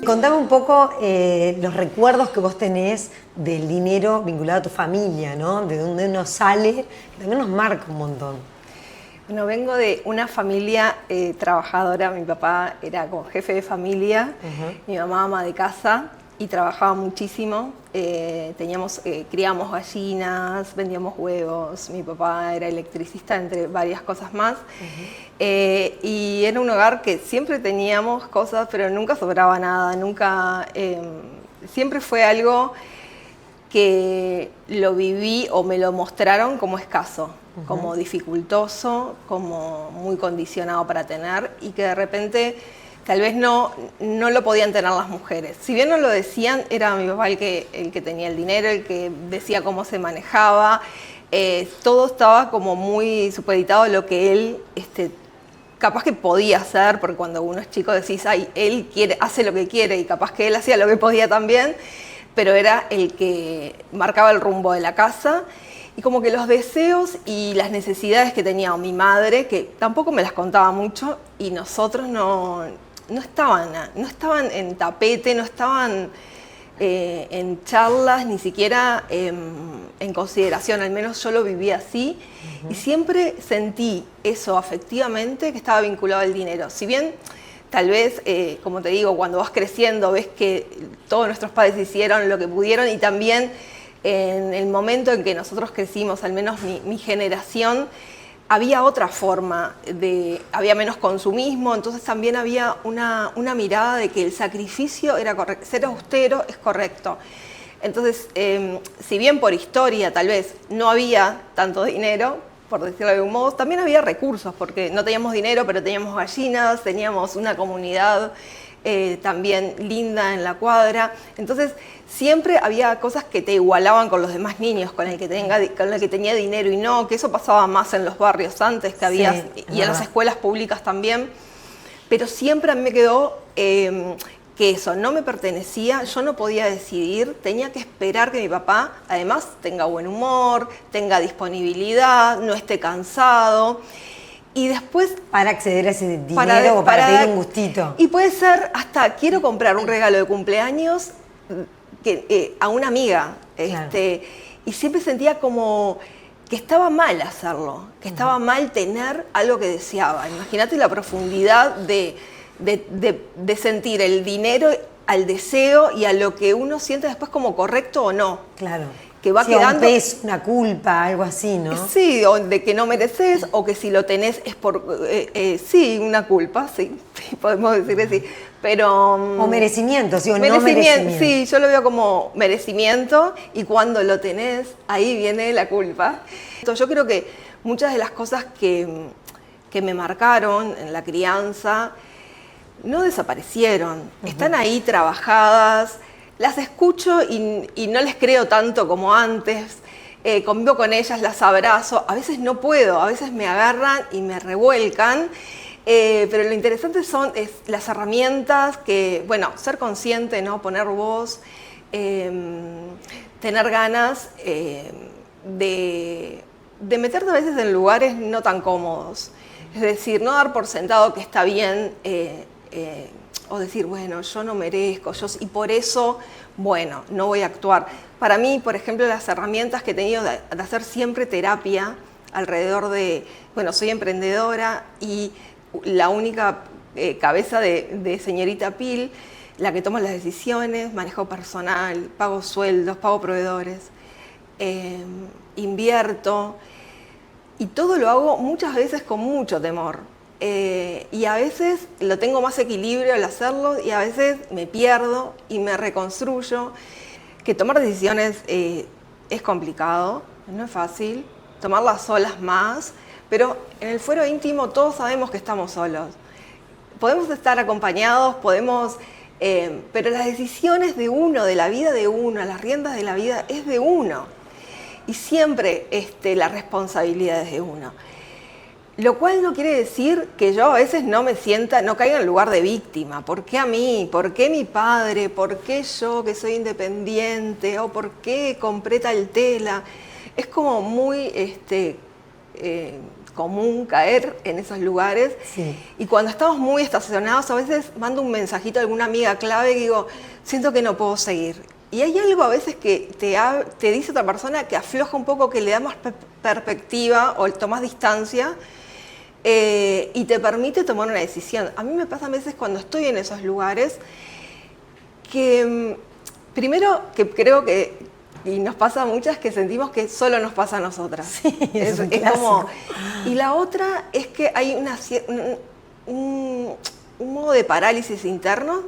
Contame un poco los recuerdos que vos tenés del dinero vinculado a tu familia, ¿no? De dónde uno sale, también nos marca un montón. Bueno, vengo de una familia trabajadora. Mi papá era como jefe de familia, mi mamá ama de casa y trabajaba muchísimo. Criamos gallinas, vendíamos huevos. Mi papá era electricista, entre varias cosas más. Y era un hogar que siempre teníamos cosas, pero nunca sobraba nada. Siempre fue algo que lo viví o me lo mostraron como escaso, como dificultoso, como muy condicionado para tener, y que de repente tal vez no lo podían tener las mujeres. Si bien no lo decían, era mi papá el que tenía el dinero, el que decía cómo se manejaba. Todo estaba como muy supeditado a lo que él capaz que podía hacer, porque cuando uno es chico decís, ay, él hace lo que quiere, y capaz que él hacía lo que podía también, pero era el que marcaba el rumbo de la casa. Y como que los deseos y las necesidades que tenía mi madre, que tampoco me las contaba mucho, y nosotros no estaban en tapete, no estaban en charlas, ni siquiera en consideración. Al menos yo lo viví así, y siempre sentí eso afectivamente, que estaba vinculado al dinero. Si bien tal vez, como te digo, cuando vas creciendo ves que todos nuestros padres hicieron lo que pudieron, y también en el momento en que nosotros crecimos, al menos mi generación, había otra forma, había menos consumismo, entonces también había una mirada de que el sacrificio era correcto, ser austero es correcto. Entonces, si bien por historia tal vez no había tanto dinero, por decirlo de algún modo, también había recursos, porque no teníamos dinero, pero teníamos gallinas, teníamos una comunidad también linda en la cuadra. Entonces, siempre había cosas que te igualaban con los demás niños, con el que tenía dinero y no, que eso pasaba más en los barrios antes que había, sí, y en las escuelas públicas también. Pero siempre a mí me quedó que eso no me pertenecía, yo no podía decidir, tenía que esperar que mi papá, además, tenga buen humor, tenga disponibilidad, no esté cansado. Y después, para acceder a ese dinero o para pedir un gustito. Y puede ser hasta, quiero comprar un regalo de cumpleaños a una amiga. Claro. Y siempre sentía como que estaba mal hacerlo, que estaba mal tener algo que deseaba. Imagínate la profundidad de sentir el dinero al deseo y a lo que uno siente después como correcto o no. Claro. Que va quedando un peso, una culpa, algo así, ¿no? Sí, o de que no mereces, o que si lo tenés es por... sí, una culpa, sí, podemos decir que sí, pero... O merecimiento, sí, o no merecimiento. Sí, yo lo veo como merecimiento, y cuando lo tenés, ahí viene la culpa. Entonces, yo creo que muchas de las cosas que me marcaron en la crianza no desaparecieron, están ahí trabajadas. Las escucho y no les creo tanto como antes, convivo con ellas, las abrazo, a veces no puedo, a veces me agarran y me revuelcan, pero lo interesante es las herramientas que, bueno, ser consciente, ¿no? Poner voz, tener ganas de meterte a veces en lugares no tan cómodos, es decir, no dar por sentado que está bien, o decir, bueno, yo no merezco, y por eso, bueno, no voy a actuar. Para mí, por ejemplo, las herramientas que he tenido de hacer siempre terapia alrededor de, bueno, soy emprendedora y la única cabeza de señorita Pil, la que toma las decisiones, manejo personal, pago sueldos, pago proveedores, invierto, y todo lo hago muchas veces con mucho temor. Y a veces lo tengo más equilibrio al hacerlo, y a veces me pierdo y me reconstruyo. Que tomar decisiones es complicado, no es fácil, tomarlas solas más, pero en el fuero íntimo todos sabemos que estamos solos. Podemos estar acompañados, pero las decisiones de uno, de la vida de uno, las riendas de la vida es de uno. Y siempre la responsabilidad es de uno. Lo cual no quiere decir que yo a veces no caiga en el lugar de víctima. ¿Por qué a mí? ¿Por qué mi padre? ¿Por qué yo que soy independiente? ¿O por qué compré tal tela? Es como muy común caer en esos lugares. Sí. Y cuando estamos muy estacionados, a veces mando un mensajito a alguna amiga clave y digo, siento que no puedo seguir. Y hay algo a veces que te dice otra persona que afloja un poco, que le da más perspectiva o tomas distancia y te permite tomar una decisión. A mí me pasa a veces cuando estoy en esos lugares que primero que creo que, y nos pasa a muchas, que sentimos que solo nos pasa a nosotras. Sí, es como, y la otra es que hay un modo de parálisis interno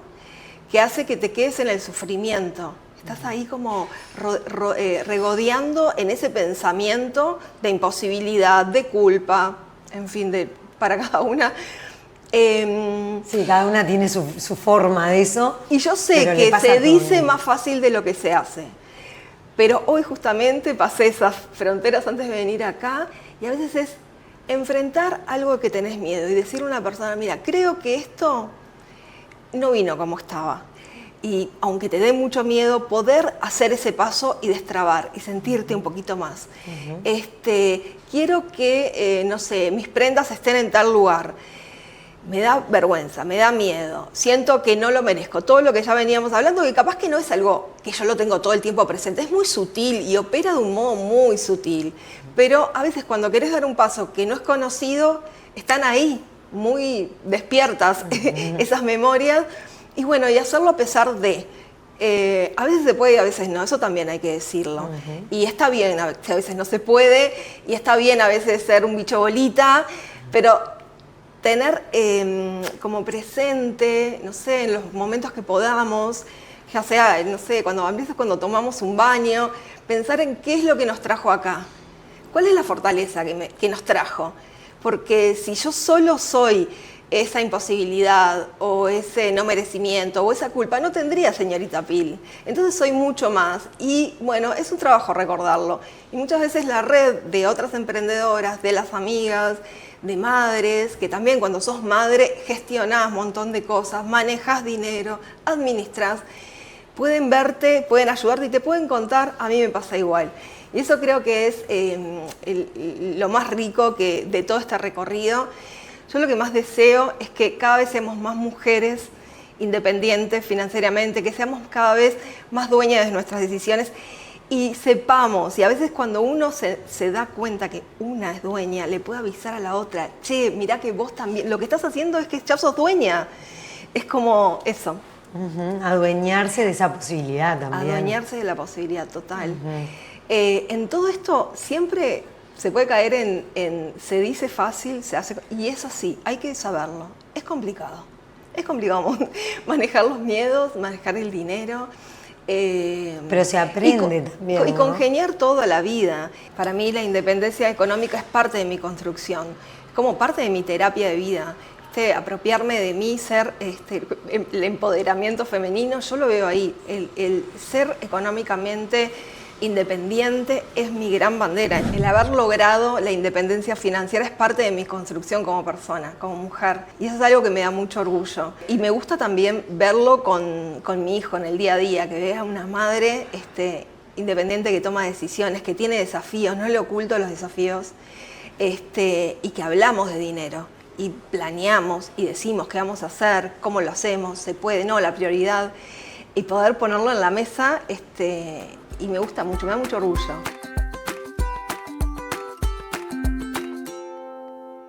que hace que te quedes en el sufrimiento. Estás ahí como regodeando en ese pensamiento de imposibilidad, de culpa, en fin, para cada una. Sí, cada una tiene su forma de eso. Y yo sé que se dice más fácil de lo que se hace. Pero hoy justamente pasé esas fronteras antes de venir acá y a veces es enfrentar algo que tenés miedo y decirle a una persona, mira, creo que esto no vino como estaba. Y aunque te dé mucho miedo, poder hacer ese paso y destrabar y sentirte un poquito más. Quiero que, no sé, mis prendas estén en tal lugar. Me da vergüenza, me da miedo, siento que no lo merezco. Todo lo que ya veníamos hablando, que capaz que no es algo que yo lo tengo todo el tiempo presente, es muy sutil y opera de un modo muy sutil. Pero a veces cuando querés dar un paso que no es conocido, están ahí, muy despiertas esas memorias. Y bueno, y hacerlo a pesar de. A veces se puede y a veces no, eso también hay que decirlo. Y está bien, a veces no se puede, y está bien a veces ser un bicho bolita, pero tener como presente, no sé, en los momentos que podamos, ya sea, no sé, a veces cuando tomamos un baño, pensar en qué es lo que nos trajo acá. ¿Cuál es la fortaleza que nos trajo? Porque si yo solo soy esa imposibilidad o ese no merecimiento o esa culpa, no tendría señorita Pil. Entonces soy mucho más y bueno, es un trabajo recordarlo. Y muchas veces la red de otras emprendedoras, de las amigas, de madres, que también cuando sos madre gestionás un montón de cosas, manejas dinero, administras, pueden verte, pueden ayudarte y te pueden contar, a mí me pasa igual. Y eso creo que es lo más rico de todo este recorrido. Yo lo que más deseo es que cada vez seamos más mujeres independientes financieramente, que seamos cada vez más dueñas de nuestras decisiones y sepamos, y a veces cuando uno se da cuenta que una es dueña, le puede avisar a la otra, che, mirá que vos también, lo que estás haciendo es que ya sos dueña. Es como eso. Adueñarse de esa posibilidad también. Adueñarse de la posibilidad, total. En todo esto siempre se puede caer en se dice fácil, se hace, y es así, hay que saberlo. Es complicado manejar los miedos, manejar el dinero. Pero se aprende también, ¿no? Y congeniar toda la vida. Para mí la independencia económica es parte de mi construcción, como parte de mi terapia de vida. Apropiarme de mí, ser el empoderamiento femenino, yo lo veo ahí. El ser económicamente independiente es mi gran bandera. El haber logrado la independencia financiera es parte de mi construcción como persona, como mujer. Y eso es algo que me da mucho orgullo. Y me gusta también verlo con mi hijo en el día a día, que vea una madre independiente que toma decisiones, que tiene desafíos, no le oculto los desafíos, y que hablamos de dinero. Y planeamos y decimos qué vamos a hacer, cómo lo hacemos, se puede, no, la prioridad. Y poder ponerlo en la mesa, y me gusta mucho, me da mucho orgullo.